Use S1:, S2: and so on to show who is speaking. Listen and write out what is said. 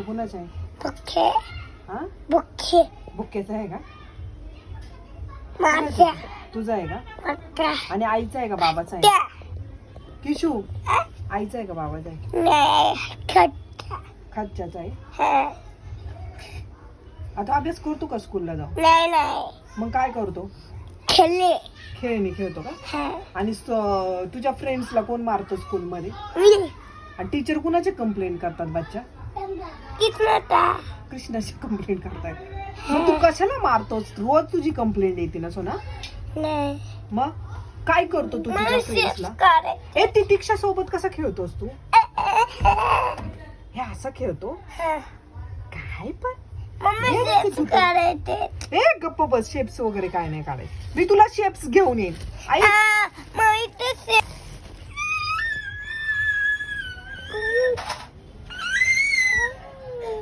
S1: तू कुणाचा आहे?
S2: बुक्के
S1: हा
S2: बुक्के
S1: बुक्केचा आहे का?
S2: माझ्या
S1: तुझा आहे का?
S2: बुक्का
S1: आणि आईचा आहे का बाबाचा आहे?
S2: त्या
S1: किशू आईचा आहे का बाबाचा आहे?
S2: नाही खट्टा
S1: खाच्याचा आहे.
S2: हा.
S1: आता अभ्यास करतो का स्कूलला जाऊ?
S2: नाही नाही
S1: मग काय करतो?
S2: खेळले
S1: खेळणी खेळतो का?
S2: हा.
S1: आणि तुझ्या फ्रेंड्सला कोण मारतो स्कूलमध्ये?
S2: मी
S1: आणि टीचर कुणाचे कंप्लेंट करतात बच्चा?
S2: कितना
S1: कृष्णाची कंप्लेंट करतात. मग तू कशाला मारतोस? रोज तुझी कंप्लेंट येते ना सोना.
S2: नाही
S1: मग काय करतो तू तुझ्या फ्रेंड्सला?
S2: करे
S1: ए ती दीक्षा सोबत कसा खेळतोस तू? हे असं खेळतो काय पण?
S2: मम्मी
S1: हे
S2: शेप्स
S1: किती तू?
S2: करायचे
S1: ए गप्प बस. शेप्स वगैरे काय नाही काढायचं. मी तुला शेप्स घेऊन येईन. आई